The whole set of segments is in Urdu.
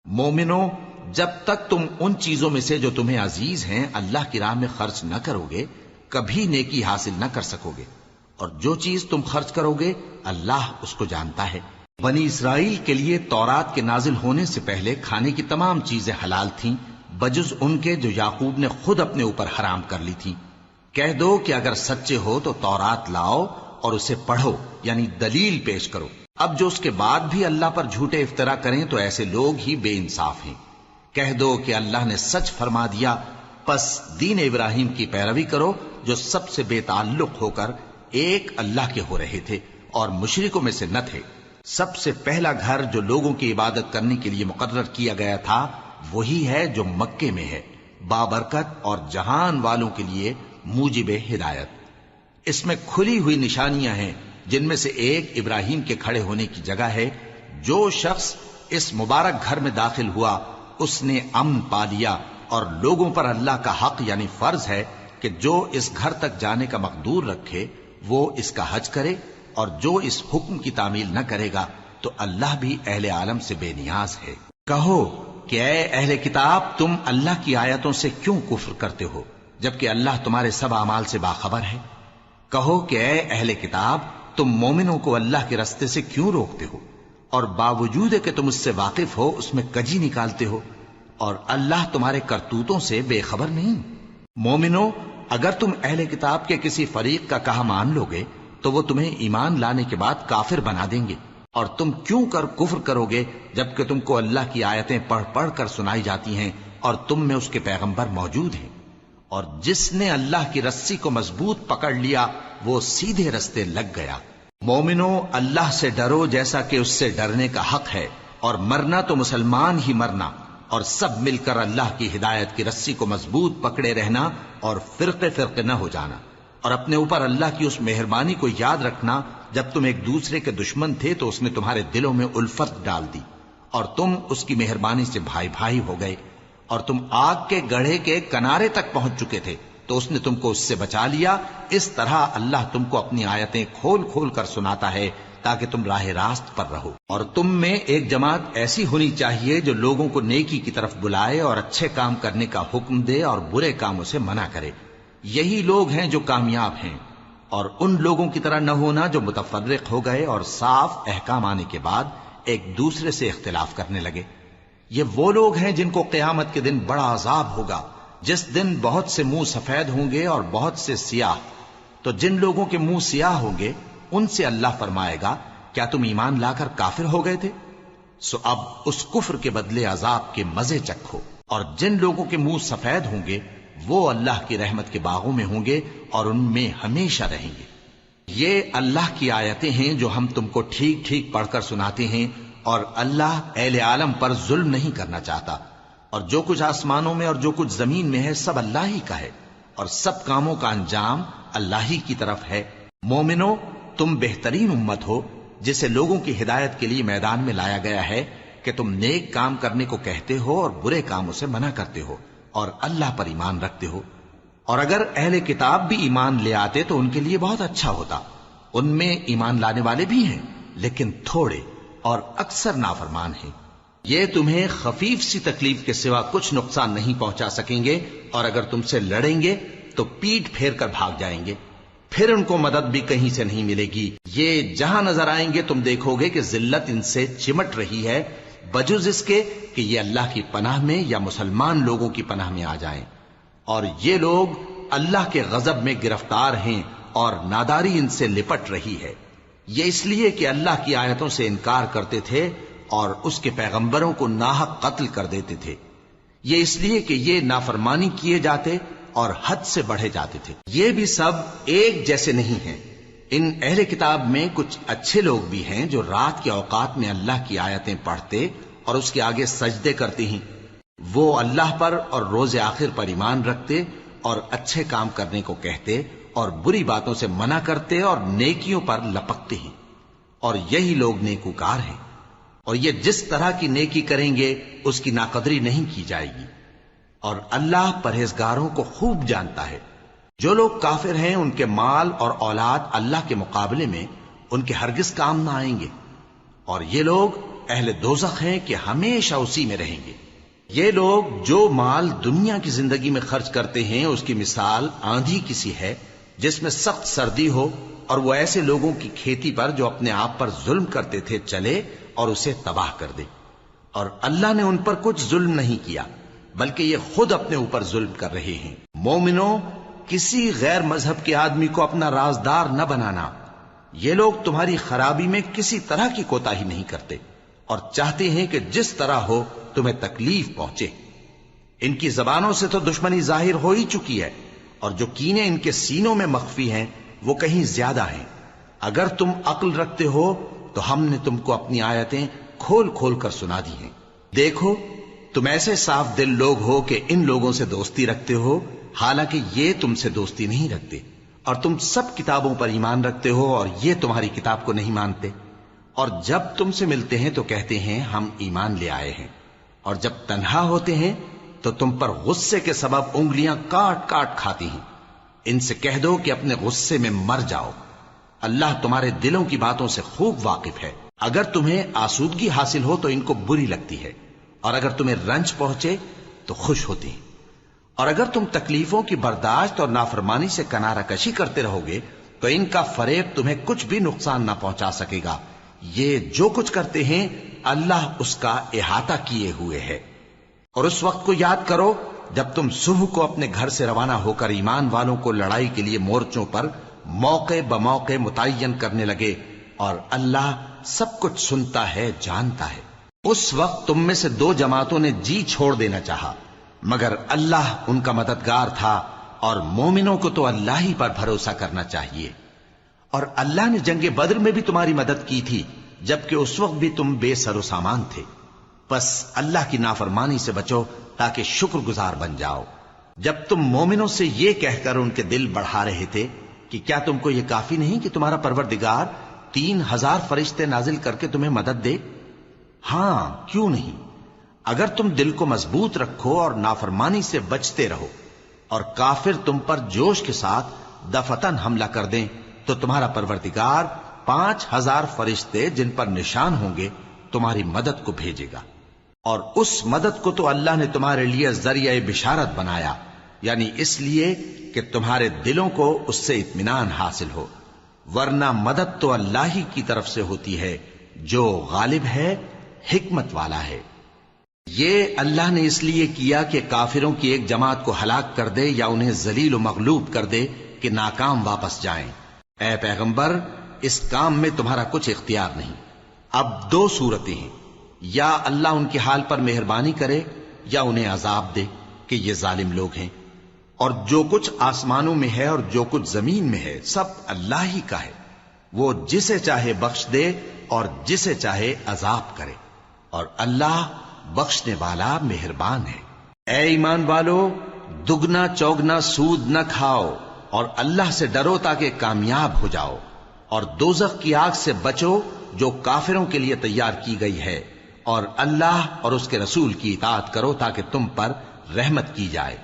مومنو، جب تک تم ان چیزوں میں سے جو تمہیں عزیز ہیں اللہ کی راہ میں خرچ نہ کرو گے کبھی نیکی حاصل نہ کر سکو گے، اور جو چیز تم خرچ کرو گے اللہ اس کو جانتا ہے۔ بنی اسرائیل کے لیے تورات کے نازل ہونے سے پہلے کھانے کی تمام چیزیں حلال تھیں بجز ان کے جو یعقوب نے خود اپنے اوپر حرام کر لی تھی۔ کہہ دو کہ اگر سچے ہو تو تورات لاؤ اور اسے پڑھو، یعنی دلیل پیش کرو۔ اب جو اس کے بعد بھی اللہ پر جھوٹے افطرا کریں تو ایسے لوگ ہی بے انصاف ہیں۔ کہہ دو کہ اللہ نے سچ فرما دیا، پس دین ابراہیم کی پیروی کرو جو سب سے بے تعلق ہو کر ایک اللہ کے ہو رہے تھے اور مشرکوں میں سے نہ تھے۔ سب سے پہلا گھر جو لوگوں کی عبادت کرنے کے لیے مقرر کیا گیا تھا وہی ہے جو مکے میں ہے، بابرکت اور جہان والوں کے لیے موجب ہدایت۔ اس میں کھلی ہوئی نشانیاں ہیں جن میں سے ایک ابراہیم کے کھڑے ہونے کی جگہ ہے۔ جو شخص اس مبارک گھر میں داخل ہوا اس نے امن پا لیا، اور لوگوں پر اللہ کا حق یعنی فرض ہے کہ جو اس گھر تک جانے کا مقدور رکھے وہ اس کا حج کرے، اور جو اس حکم کی تعمیل نہ کرے گا تو اللہ بھی اہل عالم سے بے نیاز ہے۔ کہو کہ اے اہل کتاب، تم اللہ کی آیتوں سے کیوں کفر کرتے ہو جبکہ اللہ تمہارے سب اعمال سے باخبر ہے؟ کہو کہ اے اہل کتاب، تم مومنوں کو اللہ کے رستے سے کیوں روکتے ہو، اور باوجود کہ تم اس سے واقف ہو اس میں کجی نکالتے ہو، اور اللہ تمہارے کرتوتوں سے بے خبر نہیں؟ مومنو، اگر تم اہل کتاب کے کسی فریق کا کہا مان لو گے تو وہ تمہیں ایمان لانے کے بعد کافر بنا دیں گے، اور تم کیوں کر کفر کرو گے جبکہ تم کو اللہ کی آیتیں پڑھ پڑھ کر سنائی جاتی ہیں اور تم میں اس کے پیغمبر موجود ہیں۔ اور جس نے اللہ کی رسی کو مضبوط پکڑ لیا وہ سیدھے رستے لگ گیا۔ مومنو، اللہ سے ڈرو جیسا کہ اس سے ڈرنے کا حق ہے، اور مرنا تو مسلمان ہی مرنا، اور سب مل کر اللہ کی ہدایت کی رسی کو مضبوط پکڑے رہنا اور فرقے فرقے نہ ہو جانا، اور اپنے اوپر اللہ کی اس مہربانی کو یاد رکھنا جب تم ایک دوسرے کے دشمن تھے تو اس نے تمہارے دلوں میں الفت ڈال دی اور تم اس کی مہربانی سے بھائی بھائی ہو گئے، اور تم آگ کے گڑھے کے کنارے تک پہنچ چکے تھے تو اس نے تم کو اس سے بچا لیا۔ اس طرح اللہ تم کو اپنی آیتیں کھول کھول کر سناتا ہے تاکہ تم راہ راست پر رہو۔ اور تم میں ایک جماعت ایسی ہونی چاہیے جو لوگوں کو نیکی کی طرف بلائے اور اچھے کام کرنے کا حکم دے اور برے کاموں سے منع کرے۔ یہی لوگ ہیں جو کامیاب ہیں، اور ان لوگوں کی طرح نہ ہونا جو متفرق ہو گئے اور صاف احکام آنے کے بعد ایک دوسرے سے اختلاف کرنے لگے۔ یہ وہ لوگ ہیں جن کو قیامت کے دن بڑا عذاب ہوگا، جس دن بہت سے منہ سفید ہوں گے اور بہت سے سیاہ۔ تو جن لوگوں کے منہ سیاہ ہوں گے ان سے اللہ فرمائے گا، کیا تم ایمان لا کر کافر ہو گئے تھے؟ سو اب اس کفر کے بدلے عذاب کے مزے چکھو۔ اور جن لوگوں کے منہ سفید ہوں گے وہ اللہ کی رحمت کے باغوں میں ہوں گے اور ان میں ہمیشہ رہیں گے۔ یہ اللہ کی آیتیں ہیں جو ہم تم کو ٹھیک ٹھیک پڑھ کر سناتے ہیں، اور اللہ اہل عالم پر ظلم نہیں کرنا چاہتا، اور جو کچھ آسمانوں میں اور جو کچھ زمین میں ہے سب اللہ ہی کا ہے، اور سب کاموں کا انجام اللہ ہی کی طرف ہے۔ مومنو، تم بہترین امت ہو جسے لوگوں کی ہدایت کے لیے میدان میں لایا گیا ہے کہ تم نیک کام کرنے کو کہتے ہو اور برے کاموں سے منع کرتے ہو اور اللہ پر ایمان رکھتے ہو۔ اور اگر اہل کتاب بھی ایمان لے آتے تو ان کے لیے بہت اچھا ہوتا، ان میں ایمان لانے والے بھی ہیں لیکن تھوڑے اور اکثر نافرمان ہیں۔ یہ تمہیں خفیف سی تکلیف کے سوا کچھ نقصان نہیں پہنچا سکیں گے، اور اگر تم سے لڑیں گے تو پیٹ پھیر کر بھاگ جائیں گے، پھر ان کو مدد بھی کہیں سے نہیں ملے گی۔ یہ جہاں نظر آئیں گے تم دیکھو گے کہ ذلت ان سے چمٹ رہی ہے، بجز اس کے کہ یہ اللہ کی پناہ میں یا مسلمان لوگوں کی پناہ میں آ جائیں۔ اور یہ لوگ اللہ کے غضب میں گرفتار ہیں اور ناداری ان سے لپٹ رہی ہے۔ یہ اس لیے کہ اللہ کی آیتوں سے انکار کرتے تھے اور اس کے پیغمبروں کو ناحق قتل کر دیتے تھے۔ یہ اس لیے کہ یہ نافرمانی کیے جاتے اور حد سے بڑھے جاتے تھے۔ یہ بھی سب ایک جیسے نہیں ہیں۔ ان اہل کتاب میں کچھ اچھے لوگ بھی ہیں جو رات کے اوقات میں اللہ کی آیتیں پڑھتے اور اس کے آگے سجدے کرتے ہیں۔ وہ اللہ پر اور روز آخر پر ایمان رکھتے اور اچھے کام کرنے کو کہتے اور بری باتوں سے منع کرتے اور نیکیوں پر لپکتے ہیں، اور یہی لوگ نیکوکار ہیں۔ اور یہ جس طرح کی نیکی کریں گے اس کی ناقدری نہیں کی جائے گی، اور اللہ پرہیزگاروں کو خوب جانتا ہے۔ جو لوگ کافر ہیں ان کے مال اور اولاد اللہ کے مقابلے میں ان کے ہرگز کام نہ آئیں گے، اور یہ لوگ اہل دوزخ ہیں کہ ہمیشہ اسی میں رہیں گے۔ یہ لوگ جو مال دنیا کی زندگی میں خرچ کرتے ہیں اس کی مثال آندھی کسی ہے جس میں سخت سردی ہو اور وہ ایسے لوگوں کی کھیتی پر جو اپنے آپ پر ظلم کرتے تھے چلے اور اسے تباہ کر دے۔ اور اللہ نے ان پر کچھ ظلم نہیں کیا بلکہ یہ خود اپنے اوپر ظلم کر رہے ہیں۔ مومنوں، کسی غیر مذہب کے آدمی کو اپنا رازدار نہ بنانا۔ یہ لوگ تمہاری خرابی میں کسی طرح کی کوتاہی نہیں کرتے اور چاہتے ہیں کہ جس طرح ہو تمہیں تکلیف پہنچے۔ ان کی زبانوں سے تو دشمنی ظاہر ہو ہی چکی ہے اور جو کینے ان کے سینوں میں مخفی ہیں وہ کہیں زیادہ ہیں۔ اگر تم عقل رکھتے ہو تو ہم نے تم کو اپنی آیتیں کھول کھول کر سنا دی ہیں۔ دیکھو، تم ایسے صاف دل لوگ ہو کہ ان لوگوں سے دوستی رکھتے ہو حالانکہ یہ تم سے دوستی نہیں رکھتے، اور تم سب کتابوں پر ایمان رکھتے ہو اور یہ تمہاری کتاب کو نہیں مانتے، اور جب تم سے ملتے ہیں تو کہتے ہیں ہم ایمان لے آئے ہیں، اور جب تنہا ہوتے ہیں تو تم پر غصے کے سبب انگلیاں کاٹ کاٹ کھاتی ہیں۔ ان سے کہہ دو کہ اپنے غصے میں مر جاؤ، اللہ تمہارے دلوں کی باتوں سے خوب واقف ہے۔ اگر تمہیں آسودگی حاصل ہو تو ان کو بری لگتی ہے، اور اگر تمہیں رنج پہنچے تو خوش ہوتی ہیں، اور اگر تم تکلیفوں کی برداشت اور نافرمانی سے کنارہ کشی کرتے رہو گے تو ان کا فریب تمہیں کچھ بھی نقصان نہ پہنچا سکے گا۔ یہ جو کچھ کرتے ہیں اللہ اس کا احاطہ کیے ہوئے ہے۔ اور اس وقت کو یاد کرو جب تم صبح کو اپنے گھر سے روانہ ہو کر ایمان والوں کو لڑائی کے لیے مورچوں پر موقع بموقع متعین کرنے لگے، اور اللہ سب کچھ سنتا ہے، جانتا ہے۔ اس وقت تم میں سے دو جماعتوں نے جی چھوڑ دینا چاہا، مگر اللہ ان کا مددگار تھا، اور مومنوں کو تو اللہ ہی پر بھروسہ کرنا چاہیے۔ اور اللہ نے جنگ بدر میں بھی تمہاری مدد کی تھی جبکہ اس وقت بھی تم بے سر و سامان تھے۔ بس اللہ کی نافرمانی سے بچو تاکہ شکر گزار بن جاؤ۔ جب تم مومنوں سے یہ کہہ کر ان کے دل بڑھا رہے تھے کہ کیا تم کو یہ کافی نہیں کہ تمہارا پروردگار 3000 فرشتے نازل کر کے تمہیں مدد دے؟ ہاں، کیوں نہیں؟ اگر تم دل کو مضبوط رکھو اور نافرمانی سے بچتے رہو اور کافر تم پر جوش کے ساتھ دفتن حملہ کر دیں تو تمہارا پروردگار 5000 فرشتے جن پر نشان ہوں گے تمہاری مدد کو بھیجے گا، اور اس مدد کو تو اللہ نے تمہارے لیے ذریعہ بشارت بنایا، یعنی اس لیے کہ تمہارے دلوں کو اس سے اطمینان حاصل ہو، ورنہ مدد تو اللہ ہی کی طرف سے ہوتی ہے جو غالب ہے، حکمت والا ہے۔ یہ اللہ نے اس لیے کیا کہ کافروں کی ایک جماعت کو ہلاک کر دے یا انہیں ذلیل و مغلوب کر دے کہ ناکام واپس جائیں۔ اے پیغمبر، اس کام میں تمہارا کچھ اختیار نہیں۔ اب دو صورتیں ہیں، یا اللہ ان کے حال پر مہربانی کرے یا انہیں عذاب دے کہ یہ ظالم لوگ ہیں، اور جو کچھ آسمانوں میں ہے اور جو کچھ زمین میں ہے سب اللہ ہی کا ہے، وہ جسے چاہے بخش دے اور جسے چاہے عذاب کرے، اور اللہ بخشنے والا مہربان ہے۔ اے ایمان والو، دگنا چوگنا سود نہ کھاؤ اور اللہ سے ڈرو تاکہ کامیاب ہو جاؤ، اور دوزخ کی آگ سے بچو جو کافروں کے لیے تیار کی گئی ہے، اور اللہ اور اس کے رسول کی اطاعت کرو تاکہ تم پر رحمت کی جائے،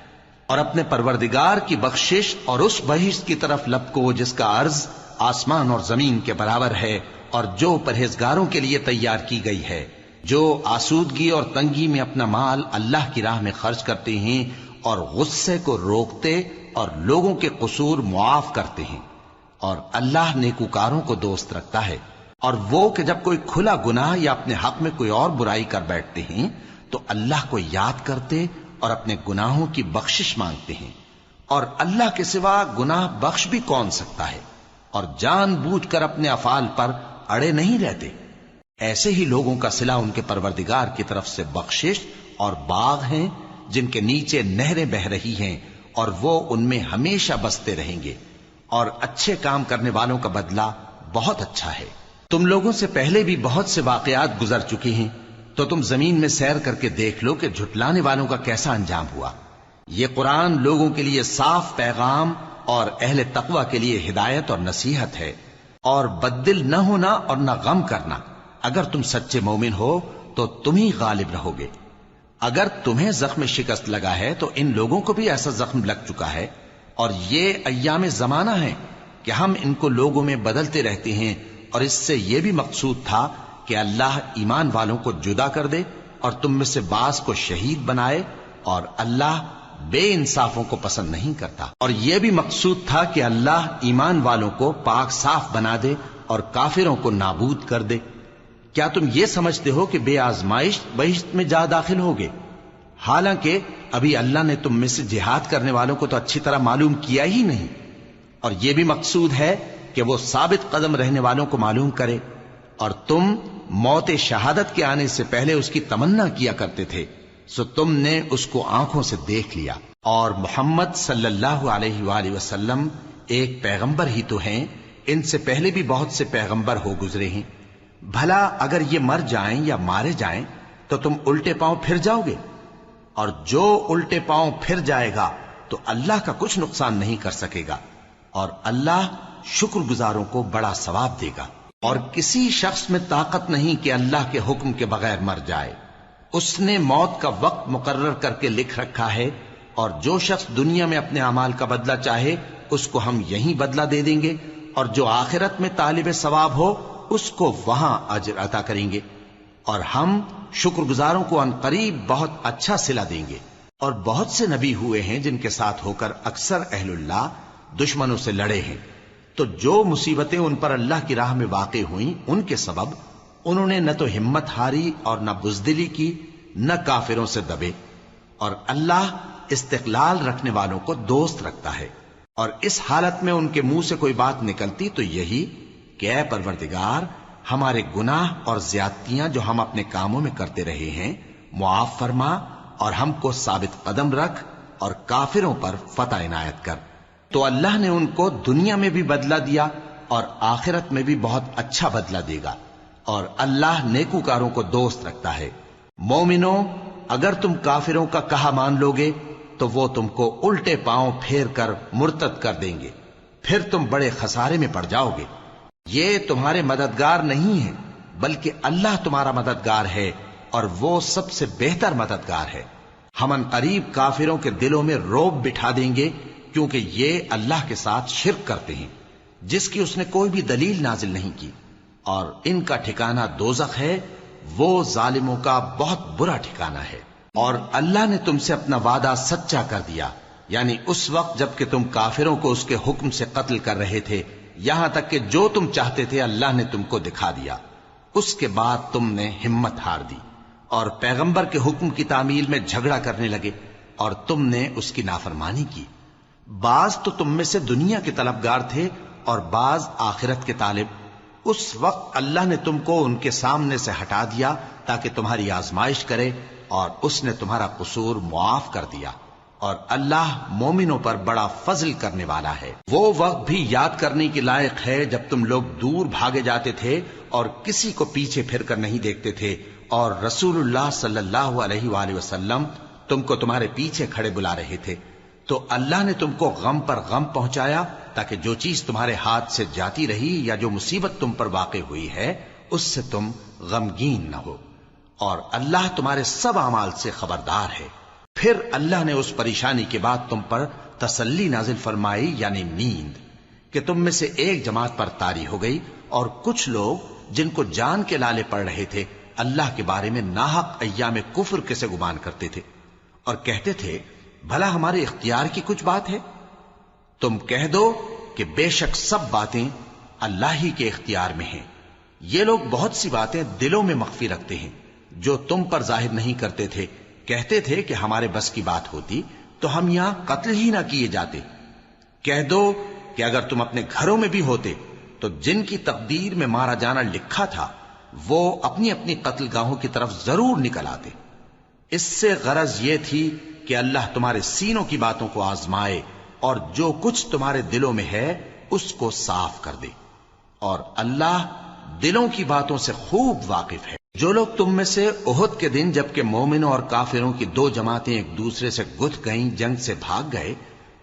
اور اپنے پروردگار کی بخشش اور اس بہشت کی طرف لپکو جس کا عرض آسمان اور زمین کے برابر ہے، اور جو پرہیزگاروں کے لیے تیار کی گئی ہے، جو آسودگی اور تنگی میں اپنا مال اللہ کی راہ میں خرچ کرتے ہیں اور غصے کو روکتے اور لوگوں کے قصور معاف کرتے ہیں، اور اللہ نیکوکاروں کو دوست رکھتا ہے۔ اور وہ کہ جب کوئی کھلا گناہ یا اپنے حق میں کوئی اور برائی کر بیٹھتے ہیں تو اللہ کو یاد کرتے اور اپنے گناہوں کی بخشش مانگتے ہیں، اور اللہ کے سوا گناہ بخش بھی کون سکتا ہے، اور جان بوجھ کر اپنے افعال پر اڑے نہیں رہتے۔ ایسے ہی لوگوں کا صلہ ان کے پروردگار کی طرف سے بخشش اور باغ ہیں جن کے نیچے نہریں بہ رہی ہیں، اور وہ ان میں ہمیشہ بستے رہیں گے، اور اچھے کام کرنے والوں کا بدلہ بہت اچھا ہے۔ تم لوگوں سے پہلے بھی بہت سے واقعات گزر چکے ہیں، تو تم زمین میں سیر کر کے دیکھ لو کہ جھٹلانے والوں کا کیسا انجام ہوا۔ یہ قرآن لوگوں کے لیے صاف پیغام اور اہل تقوی کے لیے ہدایت اور نصیحت ہے، اور بددل نہ ہونا اور نہ غم کرنا۔ اگر تم سچے مومن ہو تو تم ہی غالب رہو گے۔ اگر تمہیں زخم شکست لگا ہے تو ان لوگوں کو بھی ایسا زخم لگ چکا ہے، اور یہ ایام زمانہ ہیں کہ ہم ان کو لوگوں میں بدلتے رہتے ہیں، اور اس سے یہ بھی مقصود تھا کہ کہ اللہ ایمان والوں کو جدا کر دے اور تم میں سے بعض کو شہید بنائے، اور اللہ بے انصافوں کو پسند نہیں کرتا۔ اور یہ بھی مقصود تھا کہ اللہ ایمان والوں کو پاک صاف بنا دے اور کافروں کو نابود کر دے۔ کیا تم یہ سمجھتے ہو کہ بے آزمائش بہشت میں جا داخل ہوگے؟ حالانکہ ابھی اللہ نے تم میں سے جہاد کرنے والوں کو تو اچھی طرح معلوم کیا ہی نہیں، اور یہ بھی مقصود ہے کہ وہ ثابت قدم رہنے والوں کو معلوم کرے، اور تم موت شہادت کے آنے سے پہلے اس کی تمنا کیا کرتے تھے، سو تم نے اس کو آنکھوں سے دیکھ لیا۔ اور محمد صلی اللہ علیہ وآلہ وسلم ایک پیغمبر ہی تو ہیں، ان سے پہلے بھی بہت سے پیغمبر ہو گزرے ہیں۔ بھلا اگر یہ مر جائیں یا مارے جائیں تو تم الٹے پاؤں پھر جاؤ گے؟ اور جو الٹے پاؤں پھر جائے گا تو اللہ کا کچھ نقصان نہیں کر سکے گا، اور اللہ شکر گزاروں کو بڑا ثواب دے گا۔ اور کسی شخص میں طاقت نہیں کہ اللہ کے حکم کے بغیر مر جائے، اس نے موت کا وقت مقرر کر کے لکھ رکھا ہے، اور جو شخص دنیا میں اپنے اعمال کا بدلہ چاہے اس کو ہم یہیں بدلہ دے دیں گے، اور جو آخرت میں طالب ثواب ہو اس کو وہاں اجر عطا کریں گے، اور ہم شکر گزاروں کو عنقریب بہت اچھا صلہ دیں گے۔ اور بہت سے نبی ہوئے ہیں جن کے ساتھ ہو کر اکثر اہل اللہ دشمنوں سے لڑے ہیں، تو جو مصیبتیں ان پر اللہ کی راہ میں واقع ہوئیں ان کے سبب انہوں نے نہ تو ہمت ہاری اور نہ بزدلی کی، نہ کافروں سے دبے، اور اللہ استقلال رکھنے والوں کو دوست رکھتا ہے۔ اور اس حالت میں ان کے منہ سے کوئی بات نکلتی تو یہی کہ اے پروردگار، ہمارے گناہ اور زیادتیاں جو ہم اپنے کاموں میں کرتے رہے ہیں معاف فرما، اور ہم کو ثابت قدم رکھ، اور کافروں پر فتح عنایت کر۔ تو اللہ نے ان کو دنیا میں بھی بدلہ دیا اور آخرت میں بھی بہت اچھا بدلہ دے گا، اور اللہ نیکوکاروں کو دوست رکھتا ہے۔ مومنو، اگر تم کافروں کا کہا مان لوگے تو وہ تم کو الٹے پاؤں پھیر کر مرتد کر دیں گے، پھر تم بڑے خسارے میں پڑ جاؤ گے۔ یہ تمہارے مددگار نہیں ہیں بلکہ اللہ تمہارا مددگار ہے، اور وہ سب سے بہتر مددگار ہے۔ ہم عنقریب کافروں کے دلوں میں رعب بٹھا دیں گے، کیونکہ یہ اللہ کے ساتھ شرک کرتے ہیں جس کی اس نے کوئی بھی دلیل نازل نہیں کی، اور ان کا ٹھکانہ دوزخ ہے، وہ ظالموں کا بہت برا ٹھکانہ ہے۔ اور اللہ نے تم سے اپنا وعدہ سچا کر دیا، یعنی اس وقت جب کہ تم کافروں کو اس کے حکم سے قتل کر رہے تھے، یہاں تک کہ جو تم چاہتے تھے اللہ نے تم کو دکھا دیا۔ اس کے بعد تم نے ہمت ہار دی اور پیغمبر کے حکم کی تعمیل میں جھگڑا کرنے لگے، اور تم نے اس کی نافرمانی کی۔ بعض تو تم میں سے دنیا کے طلبگار تھے اور بعض آخرت کے طالب۔ اس وقت اللہ نے تم کو ان کے سامنے سے ہٹا دیا تاکہ تمہاری آزمائش کرے، اور اس نے تمہارا قصور معاف کر دیا، اور اللہ مومنوں پر بڑا فضل کرنے والا ہے۔ وہ وقت بھی یاد کرنے کے لائق ہے جب تم لوگ دور بھاگے جاتے تھے اور کسی کو پیچھے پھر کر نہیں دیکھتے تھے، اور رسول اللہ صلی اللہ علیہ وآلہ وسلم تم کو تمہارے پیچھے کھڑے بلا رہے تھے، تو اللہ نے تم کو غم پر غم پہنچایا تاکہ جو چیز تمہارے ہاتھ سے جاتی رہی یا جو مصیبت تم پر واقع ہوئی ہے اس سے تم غمگین نہ ہو، اور اللہ تمہارے سب اعمال سے خبردار ہے۔ پھر اللہ نے اس پریشانی کے بعد تم پر تسلی نازل فرمائی، یعنی نیند، کہ تم میں سے ایک جماعت پر طاری ہو گئی، اور کچھ لوگ جن کو جان کے لالے پڑ رہے تھے اللہ کے بارے میں ناحق ایام کفر کے سے گمان کرتے تھے، اور کہتے تھے بھلا ہمارے اختیار کی کچھ بات ہے؟ تم کہہ دو کہ بے شک سب باتیں اللہ ہی کے اختیار میں ہیں۔ یہ لوگ بہت سی باتیں دلوں میں مخفی رکھتے ہیں جو تم پر ظاہر نہیں کرتے تھے۔ کہتے تھے کہ ہمارے بس کی بات ہوتی تو ہم یہاں قتل ہی نہ کیے جاتے۔ کہہ دو کہ اگر تم اپنے گھروں میں بھی ہوتے تو جن کی تقدیر میں مارا جانا لکھا تھا وہ اپنی اپنی قتل گاہوں کی طرف ضرور نکل آتے۔ اس سے غرض یہ تھی کہ اللہ تمہارے سینوں کی باتوں کو آزمائے اور جو کچھ تمہارے دلوں میں ہے اس کو صاف کر دے، اور اللہ دلوں کی باتوں سے خوب واقف ہے۔ جو لوگ تم میں سے احد کے دن جبکہ مومنوں اور کافروں کی دو جماعتیں ایک دوسرے سے گتھ گئیں جنگ سے بھاگ گئے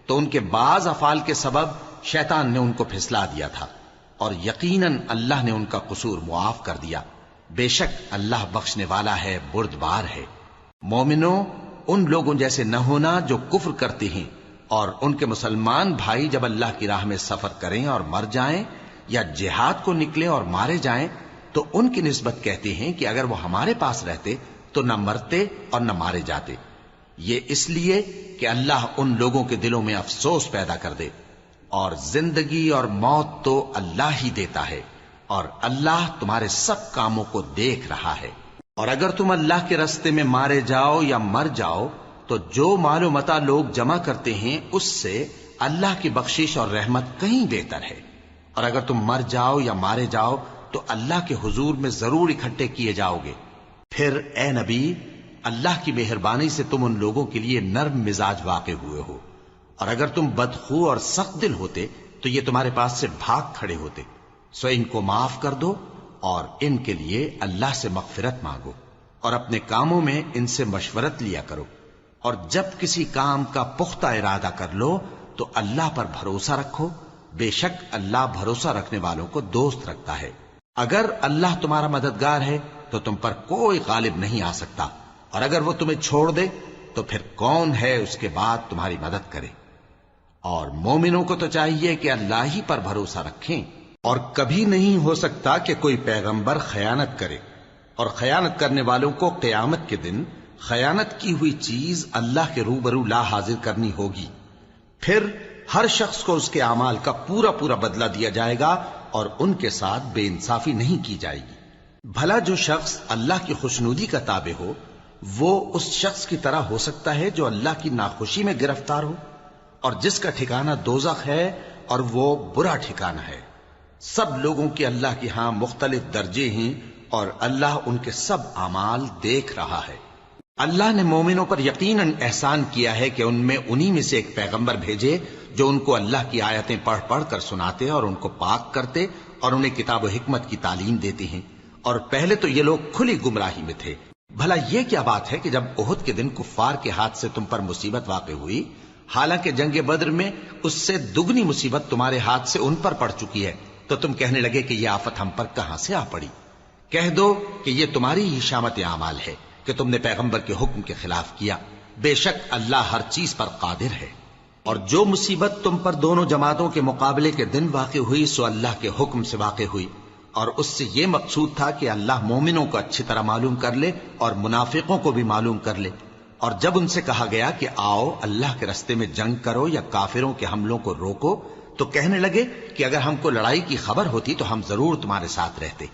تو ان کے بعض افعال کے سبب شیطان نے ان کو پھسلا دیا تھا، اور یقیناً اللہ نے ان کا قصور معاف کر دیا۔ بے شک اللہ بخشنے والا ہے، بردبار ہے۔ مومنوں، ان لوگوں جیسے نہ ہونا جو کفر کرتے ہیں، اور ان کے مسلمان بھائی جب اللہ کی راہ میں سفر کریں اور مر جائیں یا جہاد کو نکلے اور مارے جائیں تو ان کی نسبت کہتے ہیں کہ اگر وہ ہمارے پاس رہتے تو نہ مرتے اور نہ مارے جاتے، یہ اس لیے کہ اللہ ان لوگوں کے دلوں میں افسوس پیدا کر دے، اور زندگی اور موت تو اللہ ہی دیتا ہے، اور اللہ تمہارے سب کاموں کو دیکھ رہا ہے۔ اور اگر تم اللہ کے راستے میں مارے جاؤ یا مر جاؤ تو جو مال و متاع لوگ جمع کرتے ہیں اس سے اللہ کی بخشش اور رحمت کہیں بہتر ہے، اور اگر تم مر جاؤ یا مارے جاؤ تو اللہ کے حضور میں ضرور اکٹھے کیے جاؤ گے۔ پھر اے نبی، اللہ کی مہربانی سے تم ان لوگوں کے لیے نرم مزاج واقع ہوئے ہو، اور اگر تم بدخو اور سخت دل ہوتے تو یہ تمہارے پاس سے بھاگ کھڑے ہوتے، سو ان کو معاف کر دو اور ان کے لیے اللہ سے مغفرت مانگو، اور اپنے کاموں میں ان سے مشورت لیا کرو، اور جب کسی کام کا پختہ ارادہ کر لو تو اللہ پر بھروسہ رکھو، بے شک اللہ بھروسہ رکھنے والوں کو دوست رکھتا ہے۔ اگر اللہ تمہارا مددگار ہے تو تم پر کوئی غالب نہیں آ سکتا، اور اگر وہ تمہیں چھوڑ دے تو پھر کون ہے اس کے بعد تمہاری مدد کرے۔ اور مومنوں کو تو چاہیے کہ اللہ ہی پر بھروسہ رکھیں، اور کبھی نہیں ہو سکتا کہ کوئی پیغمبر خیانت کرے، اور خیانت کرنے والوں کو قیامت کے دن خیانت کی ہوئی چیز اللہ کے روبرو لا حاضر کرنی ہوگی، پھر ہر شخص کو اس کے اعمال کا پورا پورا بدلہ دیا جائے گا، اور ان کے ساتھ بے انصافی نہیں کی جائے گی۔ بھلا جو شخص اللہ کی خوشنودی کا تابع ہو وہ اس شخص کی طرح ہو سکتا ہے جو اللہ کی ناخوشی میں گرفتار ہو، اور جس کا ٹھکانہ دوزخ ہے اور وہ برا ٹھکانہ ہے۔ سب لوگوں کے اللہ کے ہاں مختلف درجے ہیں، اور اللہ ان کے سب اعمال دیکھ رہا ہے۔ اللہ نے مومنوں پر یقیناً احسان کیا ہے کہ ان میں انہی میں سے ایک پیغمبر بھیجے جو ان کو اللہ کی آیتیں پڑھ پڑھ کر سناتے اور ان کو پاک کرتے اور انہیں کتاب و حکمت کی تعلیم دیتے ہیں، اور پہلے تو یہ لوگ کھلی گمراہی میں تھے۔ بھلا یہ کیا بات ہے کہ جب احد کے دن کفار کے ہاتھ سے تم پر مصیبت واقع ہوئی، حالانکہ جنگ بدر میں اس سے دگنی مصیبت تمہارے ہاتھ سے ان پر پڑ چکی ہے، تو تم کہنے لگے کہ یہ آفت ہم پر کہاں سے آ پڑی؟ کہہ دو کہ یہ تمہاری ہی شامت اعمال ہے کہ تم نے پیغمبر کے حکم کے خلاف کیا، بے شک اللہ ہر چیز پر قادر ہے۔ اور جو مصیبت تم پر دونوں جماعتوں کے مقابلے کے دن واقع ہوئی سو اللہ کے حکم سے واقع ہوئی، اور اس سے یہ مقصود تھا کہ اللہ مومنوں کو اچھی طرح معلوم کر لے اور منافقوں کو بھی معلوم کر لے۔ اور جب ان سے کہا گیا کہ آؤ اللہ کے راستے میں جنگ کرو یا کافروں کے حملوں کو روکو، تو کہنے لگے کہ اگر ہم کو لڑائی کی خبر ہوتی تو ہم ضرور تمہارے ساتھ رہتے۔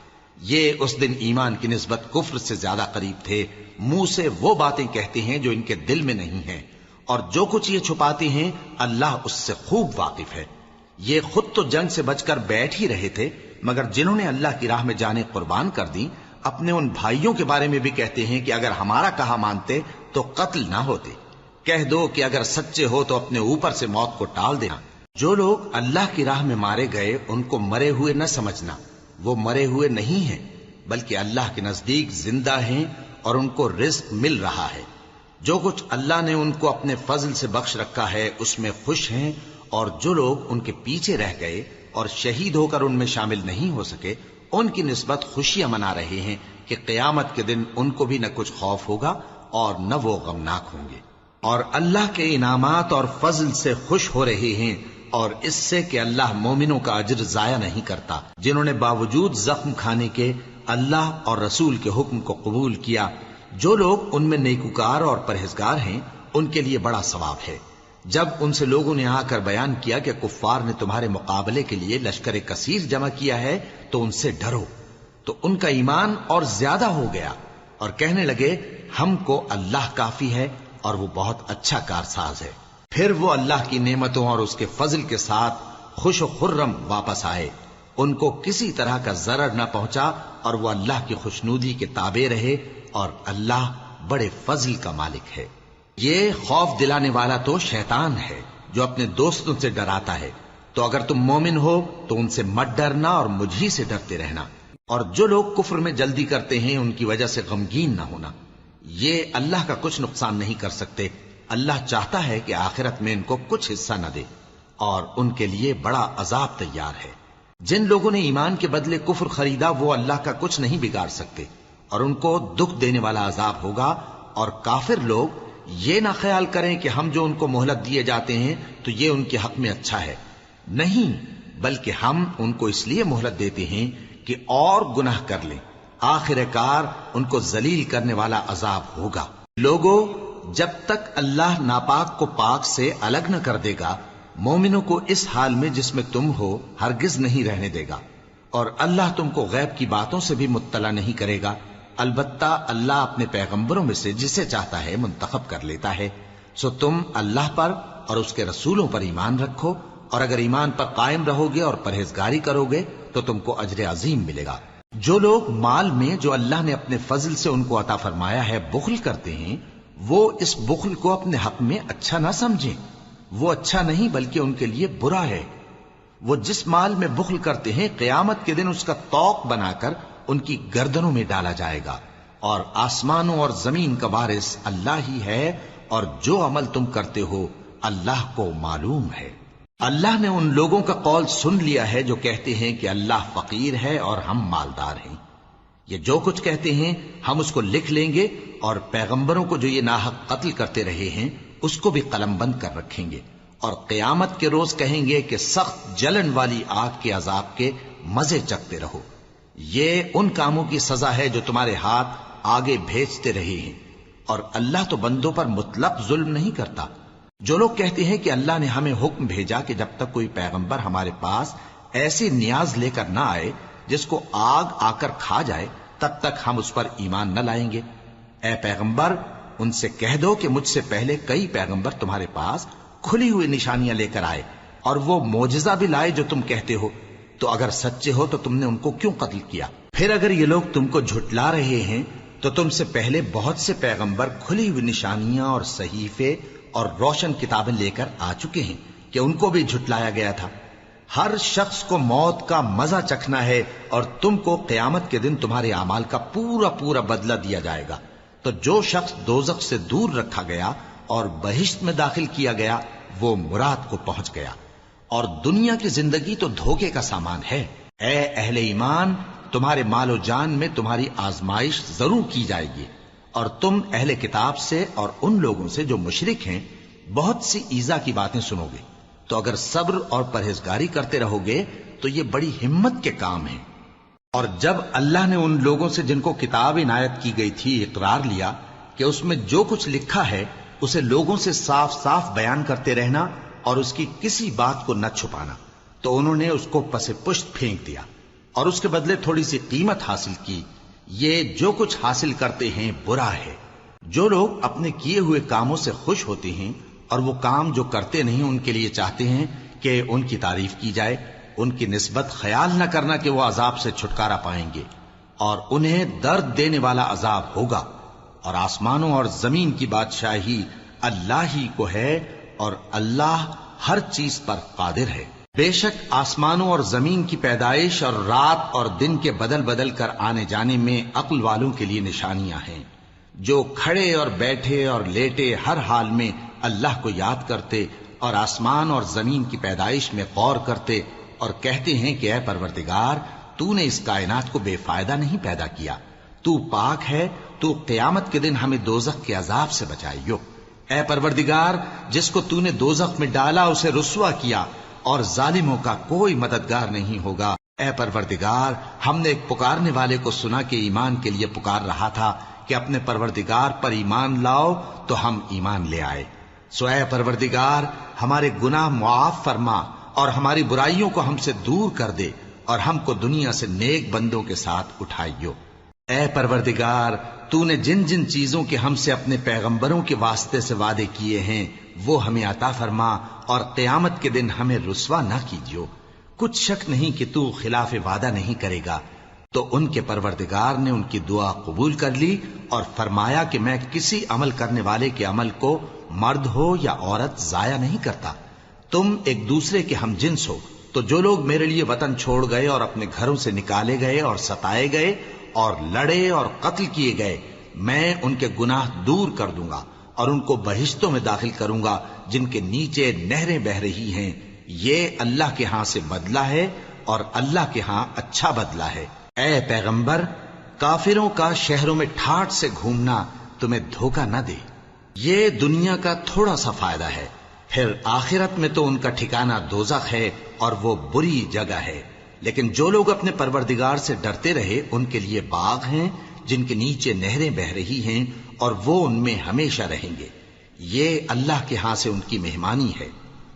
یہ اس دن ایمان کی نسبت کفر سے زیادہ قریب تھے، منہ سے وہ باتیں کہتے ہیں جو ان کے دل میں نہیں ہیں، اور جو کچھ یہ چھپاتے ہیں اللہ اس سے خوب واقف ہے۔ یہ خود تو جنگ سے بچ کر بیٹھ ہی رہے تھے، مگر جنہوں نے اللہ کی راہ میں جانیں قربان کر دی اپنے ان بھائیوں کے بارے میں بھی کہتے ہیں کہ اگر ہمارا کہا مانتے تو قتل نہ ہوتے۔ کہہ دو کہ اگر سچے ہو تو اپنے اوپر سے موت کو ٹال دینا۔ جو لوگ اللہ کی راہ میں مارے گئے ان کو مرے ہوئے نہ سمجھنا، وہ مرے ہوئے نہیں ہیں بلکہ اللہ کے نزدیک زندہ ہیں اور ان کو رزق مل رہا ہے۔ جو کچھ اللہ نے ان کو اپنے فضل سے بخش رکھا ہے اس میں خوش ہیں، اور جو لوگ ان کے پیچھے رہ گئے اور شہید ہو کر ان میں شامل نہیں ہو سکے ان کی نسبت خوشیاں منا رہے ہیں کہ قیامت کے دن ان کو بھی نہ کچھ خوف ہوگا اور نہ وہ غمناک ہوں گے، اور اللہ کے انعامات اور فضل سے خوش ہو رہے ہیں، اور اس سے کہ اللہ مومنوں کا اجر ضائع نہیں کرتا جنہوں نے باوجود زخم کھانے کے اللہ اور رسول کے حکم کو قبول کیا۔ جو لوگ ان میں نیکوکار اور پرہیزگار ہیں ان کے لیے بڑا ثواب ہے۔ جب ان سے لوگوں نے آ کر بیان کیا کہ کفار نے تمہارے مقابلے کے لیے لشکر کثیر جمع کیا ہے تو ان سے ڈرو، تو ان کا ایمان اور زیادہ ہو گیا، اور کہنے لگے ہم کو اللہ کافی ہے اور وہ بہت اچھا کارساز ہے۔ پھر وہ اللہ کی نعمتوں اور اس کے فضل کے ساتھ خوش و خرم واپس آئے، ان کو کسی طرح کا ضرر نہ پہنچا، اور وہ اللہ کی خوشنودی کے تابع رہے، اور اللہ بڑے فضل کا مالک ہے۔ یہ خوف دلانے والا تو شیطان ہے جو اپنے دوستوں سے ڈراتا ہے، تو اگر تم مومن ہو تو ان سے مت ڈرنا اور مجھ ہی سے ڈرتے رہنا، اور جو لوگ کفر میں جلدی کرتے ہیں ان کی وجہ سے غمگین نہ ہونا، یہ اللہ کا کچھ نقصان نہیں کر سکتے۔ اللہ چاہتا ہے کہ آخرت میں ان کو کچھ حصہ نہ دے، اور ان کے لیے بڑا عذاب تیار ہے۔ جن لوگوں نے ایمان کے بدلے کفر خریدا وہ اللہ کا کچھ نہیں بگاڑ سکتے، اور ان کو دکھ دینے والا عذاب ہوگا۔ اور کافر لوگ یہ نہ خیال کریں کہ ہم جو ان کو مہلت دیے جاتے ہیں تو یہ ان کے حق میں اچھا ہے، نہیں، بلکہ ہم ان کو اس لیے مہلت دیتے ہیں کہ اور گناہ کر لیں، آخر کار ان کو ذلیل کرنے والا عذاب ہوگا۔ لوگوں، جب تک اللہ ناپاک کو پاک سے الگ نہ کر دے گا، مومنوں کو اس حال میں جس میں تم ہو ہرگز نہیں رہنے دے گا، اور اللہ تم کو غیب کی باتوں سے بھی مطلع نہیں کرے گا۔ البتہ اللہ اپنے پیغمبروں میں سے جسے چاہتا ہے منتخب کر لیتا ہے۔ سو تم اللہ پر اور اس کے رسولوں پر ایمان رکھو، اور اگر ایمان پر قائم رہو گے اور پرہیزگاری کرو گے تو تم کو اجر عظیم ملے گا۔ جو لوگ مال میں جو اللہ نے اپنے فضل سے ان کو عطا فرمایا ہے بخل کرتے ہیں، وہ اس بخل کو اپنے حق میں اچھا نہ سمجھیں، وہ اچھا نہیں بلکہ ان کے لیے برا ہے۔ وہ جس مال میں بخل کرتے ہیں قیامت کے دن اس کا طوق بنا کر ان کی گردنوں میں ڈالا جائے گا، اور آسمانوں اور زمین کا وارث اللہ ہی ہے، اور جو عمل تم کرتے ہو اللہ کو معلوم ہے۔ اللہ نے ان لوگوں کا قول سن لیا ہے جو کہتے ہیں کہ اللہ فقیر ہے اور ہم مالدار ہیں۔ یہ جو کچھ کہتے ہیں ہم اس کو لکھ لیں گے، اور پیغمبروں کو جو یہ ناحق قتل کرتے رہے ہیں اس کو بھی قلم بند کر رکھیں گے، اور قیامت کے روز کہیں گے کہ سخت جلن والی آگ کے عذاب کے مزے چکھتے رہو۔ یہ ان کاموں کی سزا ہے جو تمہارے ہاتھ آگے بھیجتے رہے ہیں، اور اللہ تو بندوں پر مطلق ظلم نہیں کرتا۔ جو لوگ کہتے ہیں کہ اللہ نے ہمیں حکم بھیجا کہ جب تک کوئی پیغمبر ہمارے پاس ایسی نیاز لے کر نہ آئے جس کو آگ آ کر کھا جائے تب تک ہم اس پر ایمان نہ لائیں گے، اے پیغمبر ان سے کہہ دو کہ مجھ سے پہلے کئی پیغمبر تمہارے پاس کھلی ہوئی نشانیاں لے کر آئے، اور وہ معجزہ بھی لائے جو تم کہتے ہو، تو اگر سچے ہو تو تم نے ان کو کیوں قتل کیا؟ پھر اگر یہ لوگ تم کو جھٹلا رہے ہیں تو تم سے پہلے بہت سے پیغمبر کھلی ہوئی نشانیاں اور صحیفے اور روشن کتابیں لے کر آ چکے ہیں کہ ان کو بھی جھٹلایا گیا تھا۔ ہر شخص کو موت کا مزہ چکھنا ہے، اور تم کو قیامت کے دن تمہارے اعمال کا پورا پورا بدلہ دیا جائے گا۔ تو جو شخص دوزخ سے دور رکھا گیا اور بہشت میں داخل کیا گیا وہ مراد کو پہنچ گیا، اور دنیا کی زندگی تو دھوکے کا سامان ہے۔ اے اہل ایمان، تمہارے مال و جان میں تمہاری آزمائش ضرور کی جائے گی، اور تم اہل کتاب سے اور ان لوگوں سے جو مشرک ہیں بہت سی ایذا کی باتیں سنو گے، تو اگر صبر اور پرہیزگاری کرتے رہو گے تو یہ بڑی ہمت کے کام ہیں۔ اور جب اللہ نے ان لوگوں سے جن کو کتاب عنایت کی گئی تھی اقرار لیا کہ اس میں جو کچھ لکھا ہے اسے لوگوں سے صاف صاف بیان کرتے رہنا اور اس کی کسی بات کو نہ چھپانا، تو انہوں نے اس کو پس پشت پھینک دیا اور اس کے بدلے تھوڑی سی قیمت حاصل کی۔ یہ جو کچھ حاصل کرتے ہیں برا ہے۔ جو لوگ اپنے کیے ہوئے کاموں سے خوش ہوتے ہیں اور وہ کام جو کرتے نہیں ان کے لیے چاہتے ہیں کہ ان کی تعریف کی جائے، ان کی نسبت خیال نہ کرنا کہ وہ عذاب سے چھٹکارا پائیں گے، اور انہیں درد دینے والا عذاب ہوگا۔ اور آسمانوں اور زمین کی بادشاہی اللہ ہی کو ہے، اور اللہ ہر چیز پر قادر ہے۔ بے شک آسمانوں اور زمین کی پیدائش اور رات اور دن کے بدل بدل کر آنے جانے میں عقل والوں کے لیے نشانیاں ہیں، جو کھڑے اور بیٹھے اور لیٹے ہر حال میں اللہ کو یاد کرتے اور آسمان اور زمین کی پیدائش میں غور کرتے اور کہتے ہیں کہ اے پروردگار، تو نے اس کائنات کو بے فائدہ نہیں پیدا کیا، تو پاک ہے، تو قیامت کے دن ہمیں دوزخ کے عذاب سے بچائیو۔ اے پروردگار، جس کو تو نے دوزخ میں ڈالا اسے رسوا کیا، اور ظالموں کا کوئی مددگار نہیں ہوگا۔ اے پروردگار، ہم نے ایک پکارنے والے کو سنا کہ ایمان کے لیے پکار رہا تھا کہ اپنے پروردگار پر ایمان لاؤ، تو ہم ایمان لے آئے۔ سو اے پروردگار، ہمارے گناہ معاف فرما اور ہماری برائیوں کو ہم سے دور کر دے، اور ہم کو دنیا سے نیک بندوں کے ساتھ اٹھائیو۔ اے پروردگار، تو نے جن جن چیزوں کے ہم سے اپنے پیغمبروں کے واسطے سے وعدے کیے ہیں وہ ہمیں عطا فرما، اور قیامت کے دن ہمیں رسوا نہ کیجیو۔ کچھ شک نہیں کہ تو خلاف وعدہ نہیں کرے گا۔ تو ان کے پروردگار نے ان کی دعا قبول کر لی اور فرمایا کہ میں کسی عمل کرنے والے کے عمل کو مرد ہو یا عورت ضائع نہیں کرتا۔ تم ایک دوسرے کے ہم جنس ہو، تو جو لوگ میرے لیے وطن چھوڑ گئے اور اپنے گھروں سے نکالے گئے اور ستائے گئے اور لڑے اور قتل کیے گئے، میں ان کے گناہ دور کر دوں گا اور ان کو بہشتوں میں داخل کروں گا جن کے نیچے نہریں بہ رہی ہیں۔ یہ اللہ کے ہاں سے بدلہ ہے، اور اللہ کے ہاں اچھا بدلہ ہے۔ اے پیغمبر، کافروں کا شہروں میں ٹھاٹھ سے گھومنا تمہیں دھوکہ نہ دے۔ یہ دنیا کا تھوڑا سا فائدہ ہے، پھر آخرت میں تو ان کا ٹھکانہ دوزخ ہے، اور وہ بری جگہ ہے۔ لیکن جو لوگ اپنے پروردگار سے ڈرتے رہے ان کے لیے باغ ہیں جن کے نیچے نہریں بہ رہی ہیں اور وہ ان میں ہمیشہ رہیں گے. یہ اللہ کے ہاں سے ان کی مہمانی ہے،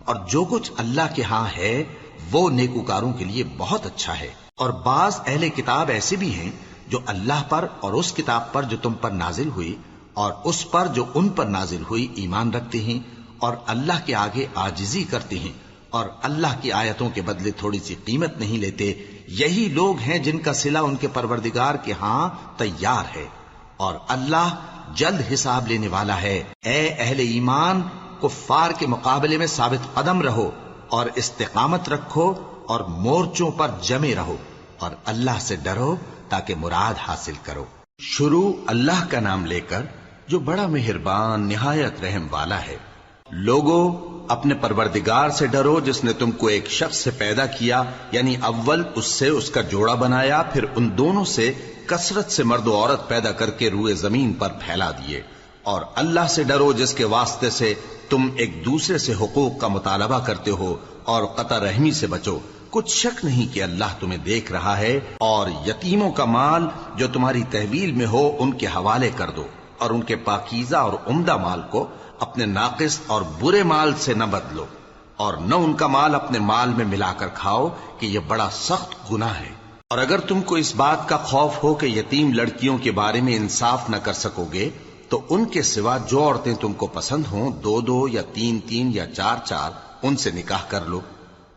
اور جو کچھ اللہ کے ہاں ہے وہ نیکوکاروں کے لیے بہت اچھا ہے. اور بعض اہل کتاب ایسے بھی ہیں جو اللہ پر اور اس کتاب پر جو تم پر نازل ہوئی اور اس پر جو ان پر نازل ہوئی ایمان رکھتے ہیں اور اللہ کے آگے عاجزی کرتے ہیں اور اللہ کی آیتوں کے بدلے تھوڑی سی قیمت نہیں لیتے. یہی لوگ ہیں جن کا صلہ ان کے پروردگار کے ہاں تیار ہے، اور اللہ جلد حساب لینے والا ہے. اے اہل ایمان، کفار کے مقابلے میں ثابت قدم رہو اور استقامت رکھو اور مورچوں پر جمے رہو اور اللہ سے ڈرو تاکہ مراد حاصل کرو. شروع اللہ کا نام لے کر جو بڑا مہربان نہایت رحم والا ہے. لوگوں، اپنے پروردگار سے ڈرو جس نے تم کو ایک شخص سے پیدا کیا، یعنی اول اس سے اس کا جوڑا بنایا، پھر ان دونوں سے کثرت سے مرد و عورت پیدا کر کے روئے زمین پر پھیلا دیے. اور اللہ سے ڈرو جس کے واسطے سے تم ایک دوسرے سے حقوق کا مطالبہ کرتے ہو، اور قطع رحمی سے بچو. کچھ شک نہیں کہ اللہ تمہیں دیکھ رہا ہے. اور یتیموں کا مال جو تمہاری تحویل میں ہو ان کے حوالے کر دو، اور ان کے پاکیزہ اور عمدہ مال کو اپنے ناقص اور برے مال سے نہ بدلو، اور نہ ان کا مال اپنے مال میں ملا کر کھاؤ کہ یہ بڑا سخت گناہ ہے. اور اگر تم کو اس بات کا خوف ہو کہ یتیم لڑکیوں کے بارے میں انصاف نہ کر سکو گے تو ان کے سوا جو عورتیں تم کو پسند ہوں، 2 یا 3 یا 4 ان سے نکاح کر لو.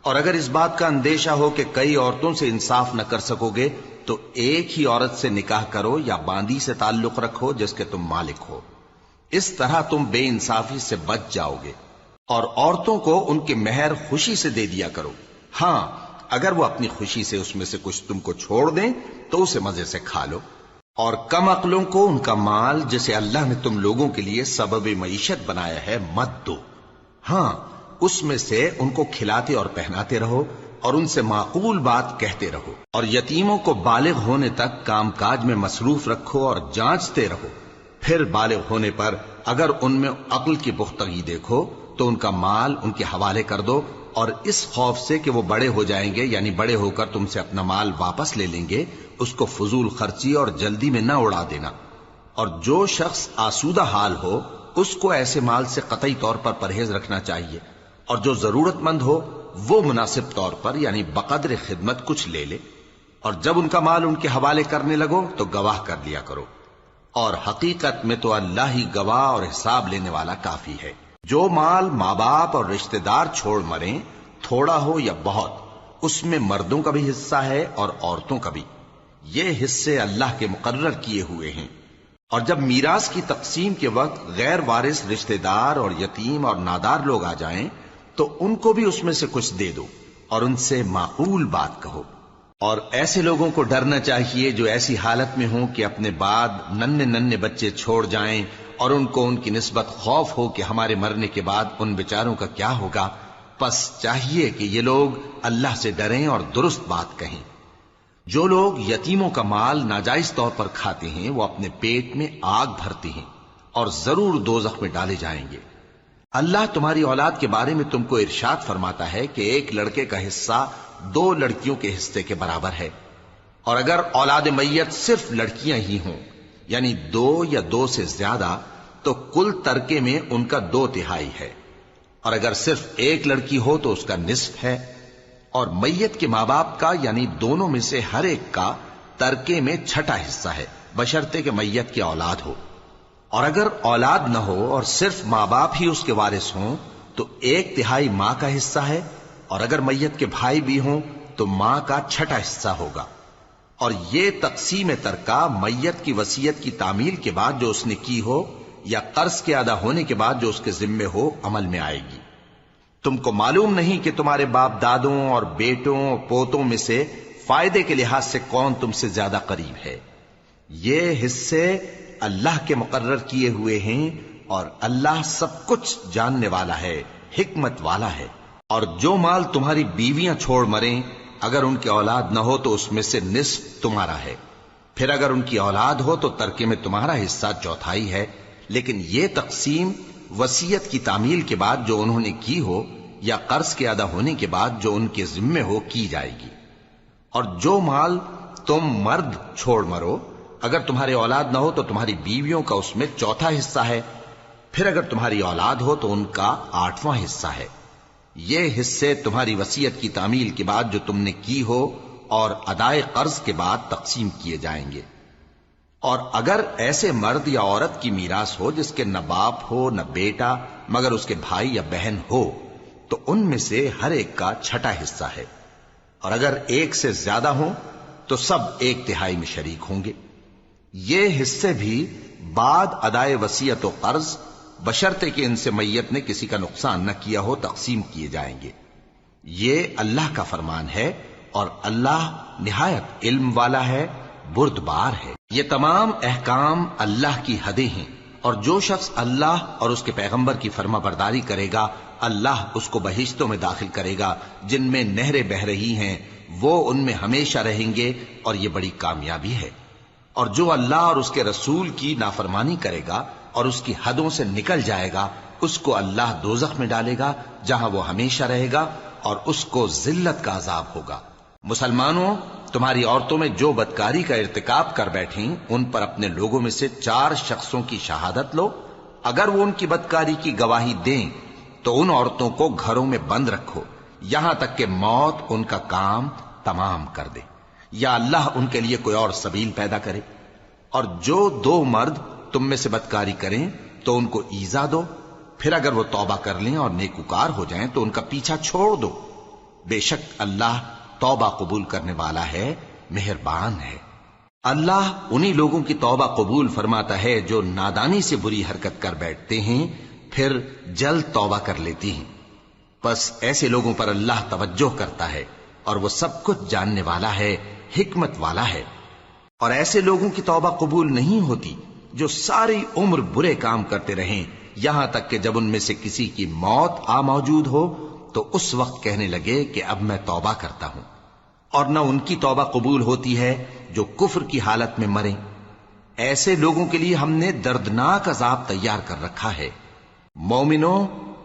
اور اگر اس بات کا اندیشہ ہو کہ کئی عورتوں سے انصاف نہ کر سکو گے تو ایک ہی عورت سے نکاح کرو یا باندی سے تعلق رکھو جس کے تم مالک ہو. اس طرح تم بے انصافی سے بچ جاؤ گے. اور عورتوں کو ان کے مہر خوشی سے دے دیا کرو. ہاں، اگر وہ اپنی خوشی سے اس میں سے کچھ تم کو چھوڑ دیں تو اسے مزے سے کھا لو. اور کم عقلوں کو ان کا مال جسے اللہ نے تم لوگوں کے لیے سبب معیشت بنایا ہے مت دو. ہاں، اس میں سے ان کو کھلاتے اور پہناتے رہو اور ان سے معقول بات کہتے رہو. اور یتیموں کو بالغ ہونے تک کام کاج میں مصروف رکھو اور جانچتے رہو. پھر بالغ ہونے پر اگر ان میں عقل کی پختگی دیکھو تو ان کا مال ان کے حوالے کر دو، اور اس خوف سے کہ وہ بڑے ہو جائیں گے، یعنی بڑے ہو کر تم سے اپنا مال واپس لے لیں گے، اس کو فضول خرچی اور جلدی میں نہ اڑا دینا. اور جو شخص آسودہ حال ہو اس کو ایسے مال سے قطعی طور پر پرہیز رکھنا چاہیے، اور جو ضرورت مند ہو وہ مناسب طور پر یعنی بقدر خدمت کچھ لے لے. اور جب ان کا مال ان کے حوالے کرنے لگو تو گواہ کر لیا کرو، اور حقیقت میں تو اللہ ہی گواہ اور حساب لینے والا کافی ہے. جو مال ماں باپ اور رشتہ دار چھوڑ مریں، تھوڑا ہو یا بہت، اس میں مردوں کا بھی حصہ ہے اور عورتوں کا بھی. یہ حصے اللہ کے مقرر کیے ہوئے ہیں. اور جب میراث کی تقسیم کے وقت غیر وارث رشتہ دار اور یتیم اور نادار لوگ آ جائیں تو ان کو بھی اس میں سے کچھ دے دو اور ان سے معقول بات کہو. اور ایسے لوگوں کو ڈرنا چاہیے جو ایسی حالت میں ہوں کہ اپنے بعد ننھے بچے چھوڑ جائیں اور ان کو ان کی نسبت خوف ہو کہ ہمارے مرنے کے بعد ان بیچاروں کا کیا ہوگا. پس چاہیے کہ یہ لوگ اللہ سے ڈریں اور درست بات کہیں. جو لوگ یتیموں کا مال ناجائز طور پر کھاتے ہیں وہ اپنے پیٹ میں آگ بھرتے ہیں اور ضرور دوزخ میں ڈالے جائیں گے. اللہ تمہاری اولاد کے بارے میں تم کو ارشاد فرماتا ہے کہ ایک لڑکے کا حصہ 2 لڑکیوں کے حصے کے برابر ہے. اور اگر اولاد میت صرف لڑکیاں ہی ہوں یعنی 2 یا 2 سے زیادہ تو کل ترکے میں ان کا 2/3 ہے. اور اگر صرف ایک لڑکی ہو تو اس کا نصف ہے. اور میت کے ماں باپ کا یعنی دونوں میں سے ہر ایک کا ترکے میں 6واں حصہ ہے، بشرطے کہ میت کی اولاد ہو. اور اگر اولاد نہ ہو اور صرف ماں باپ ہی اس کے وارث ہوں تو 1/3 ماں کا حصہ ہے. اور اگر میت کے بھائی بھی ہوں تو ماں کا 6واں حصہ ہوگا. اور یہ تقسیم ترکہ میت کی وصیت کی تعمیل کے بعد جو اس نے کی ہو یا قرض کے ادا ہونے کے بعد جو اس کے ذمے ہو عمل میں آئے گی. تم کو معلوم نہیں کہ تمہارے باپ دادوں اور بیٹوں اور پوتوں میں سے فائدے کے لحاظ سے کون تم سے زیادہ قریب ہے. یہ حصے اللہ کے مقرر کیے ہوئے ہیں اور اللہ سب کچھ جاننے والا ہے، حکمت والا ہے. اور جو مال تمہاری بیویاں چھوڑ مریں اگر ان کی اولاد نہ ہو تو اس میں سے نصف تمہارا ہے. پھر اگر ان کی اولاد ہو تو ترکے میں تمہارا حصہ 1/4 ہے. لیکن یہ تقسیم وصیت کی تعمیل کے بعد جو انہوں نے کی ہو یا قرض کے ادا ہونے کے بعد جو ان کے ذمے ہو کی جائے گی. اور جو مال تم مرد چھوڑ مرو، اگر تمہاری اولاد نہ ہو تو تمہاری بیویوں کا اس میں چوتھا حصہ ہے، پھر اگر تمہاری اولاد ہو تو ان کا 8واں حصہ ہے۔ یہ حصے تمہاری وصیت کی تعمیل کے بعد جو تم نے کی ہو اور ادائے قرض کے بعد تقسیم کیے جائیں گے۔ اور اگر ایسے مرد یا عورت کی میراث ہو جس کے نہ باپ ہو نہ بیٹا مگر اس کے بھائی یا بہن ہو، تو ان میں سے ہر ایک کا 6واں حصہ ہے، اور اگر ایک سے زیادہ ہوں تو سب 1/3 میں شریک ہوں گے۔ یہ حصے بھی بعد ادائے وصیت و قرض بشرطے کہ ان سے میت نے کسی کا نقصان نہ کیا ہو تقسیم کیے جائیں گے۔ یہ اللہ کا فرمان ہے، اور اللہ نہایت علم والا ہے، بردبار ہے۔ یہ تمام احکام اللہ کی حدیں ہیں، اور جو شخص اللہ اور اس کے پیغمبر کی فرما برداری کرے گا اللہ اس کو بہشتوں میں داخل کرے گا جن میں نہریں بہ رہی ہیں، وہ ان میں ہمیشہ رہیں گے، اور یہ بڑی کامیابی ہے۔ اور جو اللہ اور اس کے رسول کی نافرمانی کرے گا اور اس کی حدوں سے نکل جائے گا، اس کو اللہ دوزخ میں ڈالے گا جہاں وہ ہمیشہ رہے گا، اور اس کو ذلت کا عذاب ہوگا۔ مسلمانوں، تمہاری عورتوں میں جو بدکاری کا ارتکاب کر بیٹھیں ان پر اپنے لوگوں میں سے 4 شخصوں کی شہادت لو۔ اگر وہ ان کی بدکاری کی گواہی دیں تو ان عورتوں کو گھروں میں بند رکھو یہاں تک کہ موت ان کا کام تمام کر دے، یا اللہ ان کے لیے کوئی اور سبیل پیدا کرے۔ اور جو 2 مرد تم میں سے بدکاری کریں تو ان کو ایذا دو، پھر اگر وہ توبہ کر لیں اور نیکوکار ہو جائیں تو ان کا پیچھا چھوڑ دو۔ بے شک اللہ توبہ قبول کرنے والا ہے، مہربان ہے۔ اللہ انہی لوگوں کی توبہ قبول فرماتا ہے جو نادانی سے بری حرکت کر بیٹھتے ہیں پھر جلد توبہ کر لیتی ہیں، بس ایسے لوگوں پر اللہ توجہ کرتا ہے، اور وہ سب کچھ جاننے والا ہے، حکمت والا ہے۔ اور ایسے لوگوں کی توبہ قبول نہیں ہوتی جو ساری عمر برے کام کرتے رہیں، یہاں تک کہ جب ان میں سے کسی کی موت آ موجود ہو تو اس وقت کہنے لگے کہ اب میں توبہ کرتا ہوں۔ اور نہ ان کی توبہ قبول ہوتی ہے جو کفر کی حالت میں مریں۔ ایسے لوگوں کے لیے ہم نے دردناک عذاب تیار کر رکھا ہے۔ مومنوں،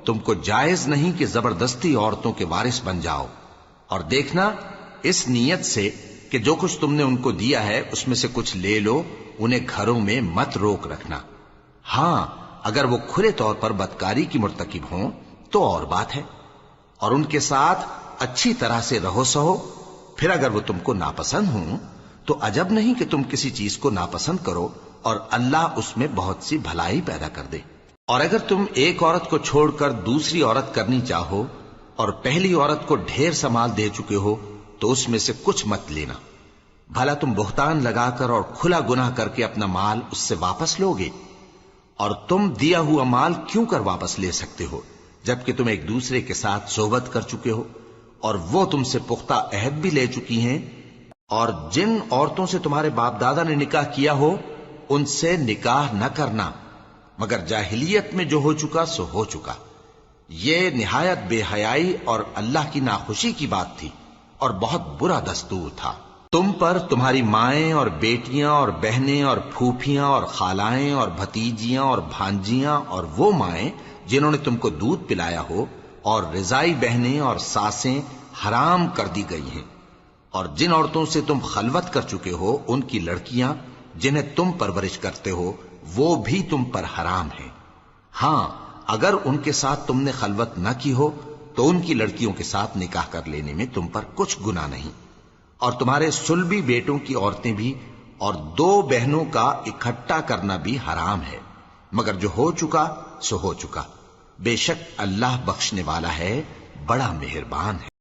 تم کو جائز نہیں کہ زبردستی عورتوں کے وارث بن جاؤ، اور دیکھنا اس نیت سے کہ جو کچھ تم نے ان کو دیا ہے اس میں سے کچھ لے لو، انہیں گھروں میں مت روک رکھنا۔ ہاں، اگر وہ کھلے طور پر بدکاری کی مرتکب ہوں تو اور بات ہے، اور ان کے ساتھ اچھی طرح سے رہو سہو۔ پھر اگر وہ تم کو ناپسند ہوں تو عجب نہیں کہ تم کسی چیز کو ناپسند کرو، اور اللہ اس میں بہت سی بھلائی پیدا کر دے۔ اور اگر تم ایک عورت کو چھوڑ کر دوسری عورت کرنی چاہو اور پہلی عورت کو ڈھیر سا مال دے چکے ہو تو اس میں سے کچھ مت لینا، بھلا تم بہتان لگا کر اور کھلا گناہ کر کے اپنا مال اس سے واپس لوگے؟ اور تم دیا ہوا مال کیوں کر واپس لے سکتے ہو جبکہ تم ایک دوسرے کے ساتھ صحبت کر چکے ہو، اور وہ تم سے پختہ عہد بھی لے چکی ہیں؟ اور جن عورتوں سے تمہارے باپ دادا نے نکاح کیا ہو ان سے نکاح نہ کرنا مگر جاہلیت میں جو ہو چکا سو ہو چکا۔ یہ نہایت بے حیائی اور اللہ کی ناخوشی کی بات تھی، اور بہت برا دستور تھا۔ تم پر تمہاری مائیں اور بیٹیاں اور بہنیں اور پھوپھیاں اور خالائیں اور بھتیجیاں اور بھانجیاں اور وہ مائیں جنہوں نے تم کو دودھ پلایا ہو اور رضائی بہنیں اور ساسیں حرام کر دی گئی ہیں، اور جن عورتوں سے تم خلوت کر چکے ہو ان کی لڑکیاں جنہیں تم پرورش کرتے ہو وہ بھی تم پر حرام ہیں۔ ہاں، اگر ان کے ساتھ تم نے خلوت نہ کی ہو تو ان کی لڑکیوں کے ساتھ نکاح کر لینے میں تم پر کچھ گناہ نہیں۔ اور تمہارے صلبی بیٹوں کی عورتیں بھی اور 2 بہنوں کا اکٹھا کرنا بھی حرام ہے، مگر جو ہو چکا سو ہو چکا۔ بے شک اللہ بخشنے والا ہے، بڑا مہربان ہے۔